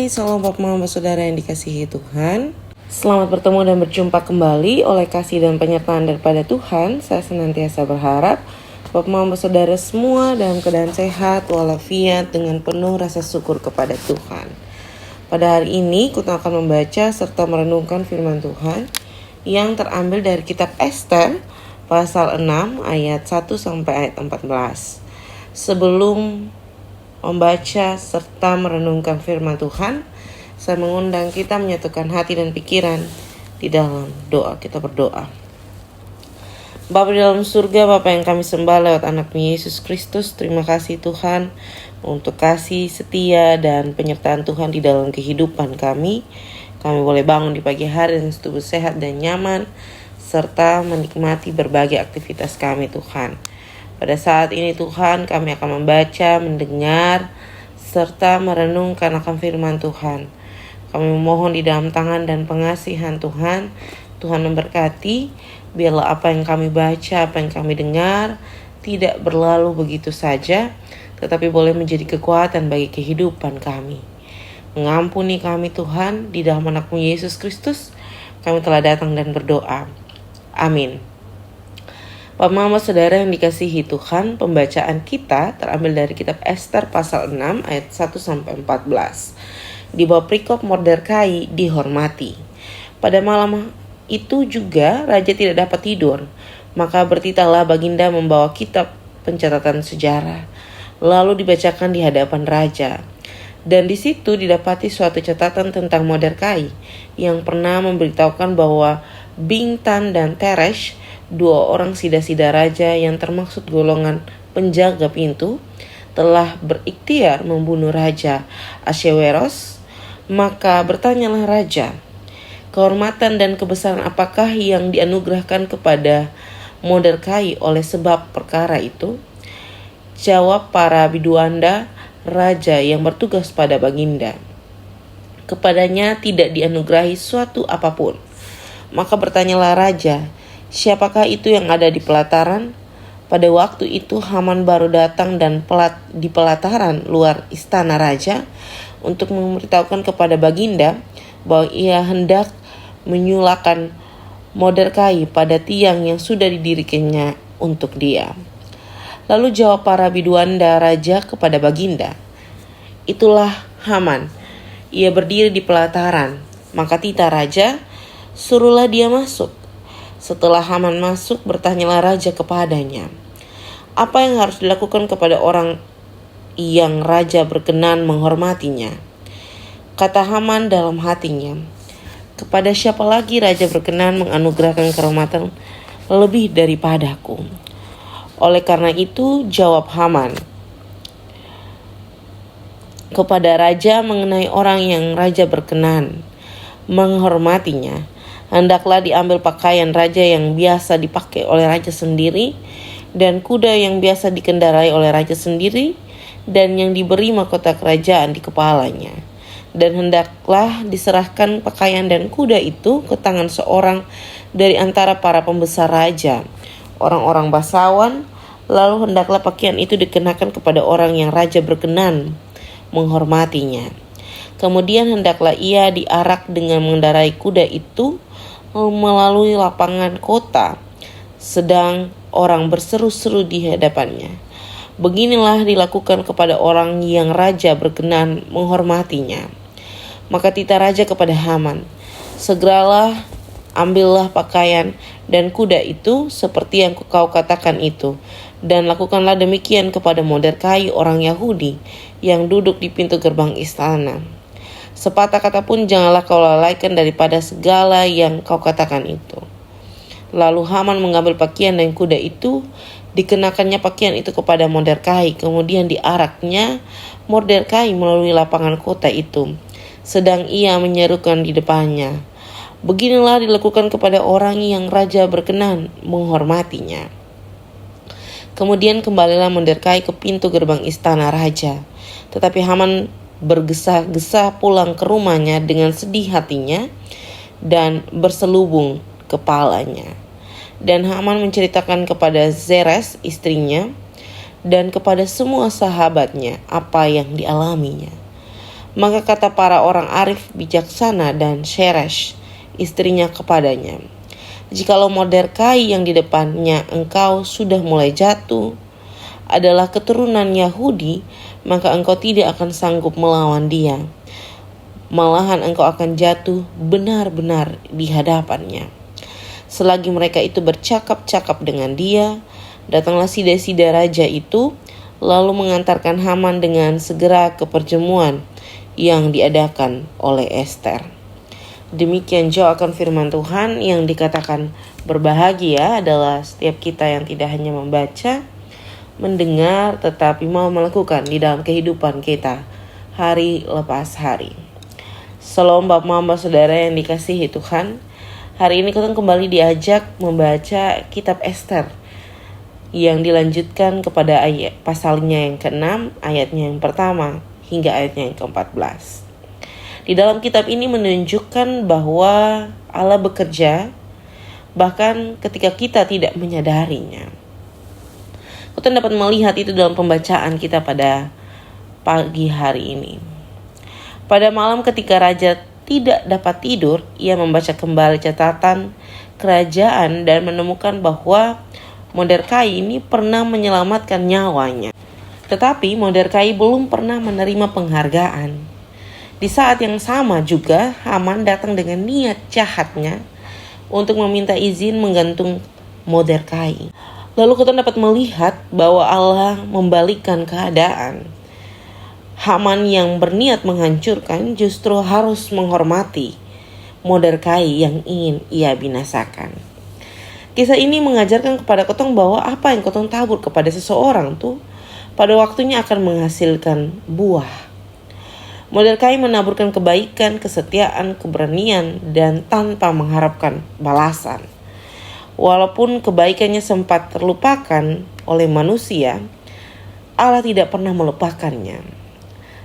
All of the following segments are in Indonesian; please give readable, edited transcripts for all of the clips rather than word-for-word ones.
Hai, salam Bapak Mama Saudara yang dikasihi Tuhan. Selamat bertemu dan berjumpa kembali. Oleh kasih dan penyertaan daripada Tuhan, saya senantiasa berharap Bapak Mama Saudara semua dalam keadaan sehat walafiat dengan penuh rasa syukur kepada Tuhan. Pada hari ini kita akan membaca serta merenungkan firman Tuhan yang terambil dari kitab Ester pasal 6 ayat 1 sampai ayat 14. Sebelum membaca serta merenungkan firman Tuhan, saya mengundang kita menyatukan hati dan pikiran di dalam doa. Kita berdoa. Bapa di dalam surga, Bapa yang kami sembah lewat anak-Mu Yesus Kristus, terima kasih Tuhan untuk kasih setia dan penyertaan Tuhan di dalam kehidupan kami. Kami boleh bangun di pagi hari dengan tubuh sehat dan nyaman, serta menikmati berbagai aktivitas kami Tuhan. Pada saat ini Tuhan, kami akan membaca, mendengar, serta merenungkan akan firman Tuhan. Kami memohon di dalam tangan dan pengasihan Tuhan, Tuhan memberkati, biarlah apa yang kami baca, apa yang kami dengar, tidak berlalu begitu saja, tetapi boleh menjadi kekuatan bagi kehidupan kami. Mengampuni kami Tuhan, di dalam anak-Mu Yesus Kristus, kami telah datang dan berdoa. Amin. Bapak Mama Saudara yang dikasihi Tuhan, pembacaan kita terambil dari kitab Ester pasal 6 ayat 1 sampai 14. Di bawah perikop Mordekai dihormati. Pada malam itu juga raja tidak dapat tidur, maka bertitahlah Baginda membawa kitab pencatatan sejarah, lalu dibacakan di hadapan raja. Dan di situ didapati suatu catatan tentang Mordekai yang pernah memberitahukan bahwa Bigtan dan Teresh, dua orang sida-sida raja yang termaksud golongan penjaga pintu, telah berikhtiar membunuh Raja Ahasweros. Maka bertanyalah raja, kehormatan dan kebesaran apakah yang dianugerahkan kepada Mordekai oleh sebab perkara itu? Jawab para biduanda raja yang bertugas pada Baginda, kepadanya tidak dianugerahi suatu apapun. Maka bertanyalah raja, siapakah itu yang ada di pelataran? Pada waktu itu Haman baru datang dan di pelataran luar istana raja untuk memberitahukan kepada Baginda bahwa ia hendak menyulakan Mordekai pada tiang yang sudah didirikannya untuk dia. Lalu jawab para biduanda raja kepada Baginda, itulah Haman, ia berdiri di pelataran. Maka titah raja, suruhlah dia masuk. Setelah Haman masuk, bertanyalah raja kepadanya, apa yang harus dilakukan kepada orang yang raja berkenan menghormatinya? Kata Haman dalam hatinya, kepada siapa lagi raja berkenan menganugerahkan kehormatan lebih daripadaku? Oleh karena itu, jawab Haman kepada raja mengenai orang yang raja berkenan menghormatinya, hendaklah diambil pakaian raja yang biasa dipakai oleh raja sendiri, dan kuda yang biasa dikendarai oleh raja sendiri, dan yang diberi mahkota kerajaan di kepalanya. Dan hendaklah diserahkan pakaian dan kuda itu ke tangan seorang dari antara para pembesar raja, orang-orang bangsawan. Lalu hendaklah pakaian itu dikenakan kepada orang yang raja berkenan menghormatinya. Kemudian hendaklah ia diarak dengan mengendarai kuda itu melalui lapangan kota, sedang orang berseru-seru di hadapannya. Beginilah dilakukan kepada orang yang raja berkenan menghormatinya. Maka titah raja kepada Haman, segeralah ambillah pakaian dan kuda itu seperti yang kau katakan itu, dan lakukanlah demikian kepada Mordekai orang Yahudi yang duduk di pintu gerbang istana. Sepatah kata pun janganlah kau lalaikan daripada segala yang kau katakan itu. Lalu Haman mengambil pakaian dan kuda itu, dikenakannya pakaian itu kepada Mordekai, kemudian diaraknya Mordekai melalui lapangan kota itu, sedang ia menyerukan di depannya, beginilah dilakukan kepada orang yang raja berkenan menghormatinya. Kemudian kembalilah Mordekai ke pintu gerbang istana raja. Tetapi Haman bergesa-gesa pulang ke rumahnya dengan sedih hatinya dan berselubung kepalanya. Dan Haman menceritakan kepada Zeres istrinya dan kepada semua sahabatnya apa yang dialaminya. Maka kata para orang arif bijaksana dan Sheresh, istrinya kepadanya, "Jikalau Mordekai yang di depannya engkau sudah mulai jatuh adalah keturunan Yahudi, maka engkau tidak akan sanggup melawan dia. Malahan engkau akan jatuh benar-benar di hadapannya." Selagi mereka itu bercakap-cakap dengan dia, datanglah sida-sida raja itu, lalu mengantarkan Haman dengan segera ke perjamuan yang diadakan oleh Ester. Demikian jauh akan firman Tuhan yang dikatakan berbahagia adalah setiap kita yang tidak hanya membaca, mendengar, tetapi mau melakukan di dalam kehidupan kita hari lepas hari. Shalom Bapak Mama Saudara yang dikasihi Tuhan. Hari ini kita kembali diajak membaca kitab Ester yang dilanjutkan kepada ayat pasalnya yang ke-6, ayatnya yang pertama hingga ayatnya yang ke-14. Di dalam kitab ini menunjukkan bahwa Allah bekerja bahkan ketika kita tidak menyadarinya. Kita dapat melihat itu dalam pembacaan kita pada pagi hari ini. Pada malam ketika raja tidak dapat tidur, ia membaca kembali catatan kerajaan dan menemukan bahwa Mordekai ini pernah menyelamatkan nyawanya. Tetapi Mordekai belum pernah menerima penghargaan. Di saat yang sama juga Haman datang dengan niat jahatnya untuk meminta izin menggantung Mordekai. Lalu kita dapat melihat bahwa Allah membalikkan keadaan. Haman yang berniat menghancurkan justru harus menghormati Mordekai yang ingin ia binasakan. Kisah ini mengajarkan kepada ketong bahwa apa yang ketong tabur kepada seseorang tuh pada waktunya akan menghasilkan buah. Mordekai menaburkan kebaikan, kesetiaan, keberanian, dan tanpa mengharapkan balasan. Walaupun kebaikannya sempat terlupakan oleh manusia, Allah tidak pernah melupakannya.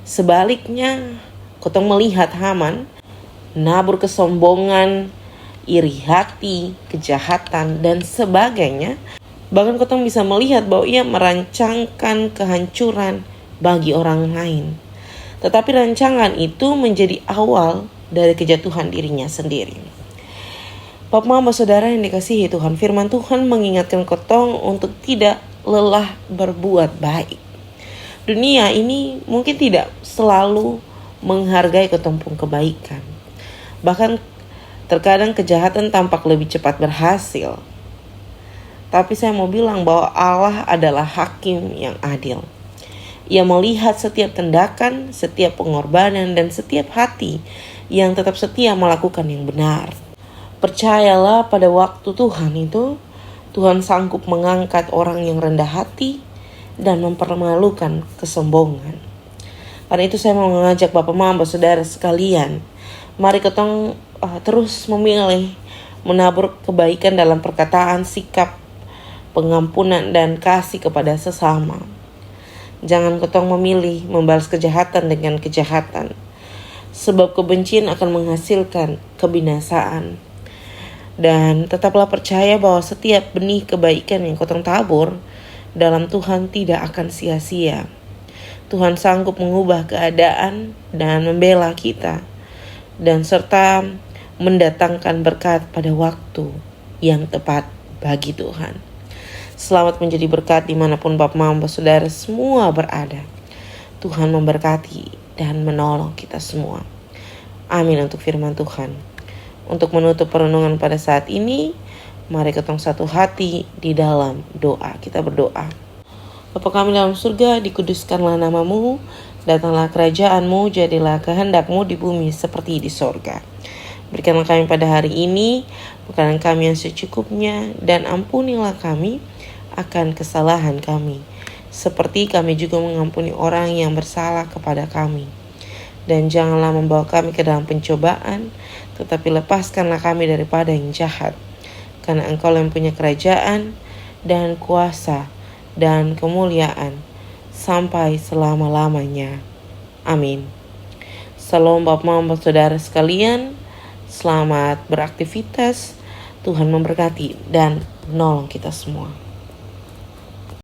Sebaliknya, ketong melihat Haman nabur kesombongan, iri hati, kejahatan, dan sebagainya. Bahkan ketong bisa melihat bahwa ia merancangkan kehancuran bagi orang lain. Tetapi rancangan itu menjadi awal dari kejatuhan dirinya sendiri. Bapak Mama Saudara yang dikasihi Tuhan, firman Tuhan mengingatkan ketong untuk tidak lelah berbuat baik. Dunia ini mungkin tidak selalu menghargai ketumpung kebaikan. Bahkan terkadang kejahatan tampak lebih cepat berhasil. Tapi saya mau bilang bahwa Allah adalah hakim yang adil. Ia melihat setiap tindakan, setiap pengorbanan, dan setiap hati yang tetap setia melakukan yang benar. Percayalah pada waktu Tuhan itu, Tuhan sanggup mengangkat orang yang rendah hati dan mempermalukan kesombongan. Karena itu saya mau mengajak Bapak Mama Saudara sekalian, mari ketong terus memilih menabur kebaikan dalam perkataan, sikap, pengampunan, dan kasih kepada sesama. Jangan ketong memilih membalas kejahatan dengan kejahatan, sebab kebencian akan menghasilkan kebinasaan. Dan tetaplah percaya bahwa setiap benih kebaikan yang ketong tabur dalam Tuhan tidak akan sia-sia. Tuhan sanggup mengubah keadaan dan membela kita, dan serta mendatangkan berkat pada waktu yang tepat bagi Tuhan. Selamat menjadi berkat dimanapun Bapak Mama Saudara semua berada. Tuhan memberkati dan menolong kita semua. Amin untuk firman Tuhan. Untuk menutup perenungan pada saat ini, mari ketong satu hati di dalam doa. Kita berdoa. Bapa kami dalam surga, dikuduskanlah namamu, datanglah kerajaanmu, jadilah kehendakmu di bumi seperti di sorga. Berikanlah kami pada hari ini makanan kami yang secukupnya, dan ampunilah kami akan kesalahan kami, seperti kami juga mengampuni orang yang bersalah kepada kami. Dan janganlah membawa kami ke dalam pencobaan, tetapi lepaskanlah kami daripada yang jahat. Karena Engkau yang punya kerajaan dan kuasa dan kemuliaan sampai selama-lamanya. Amin. Salam Bapak Mama Saudara sekalian. Selamat beraktivitas. Tuhan memberkati dan menolong kita semua.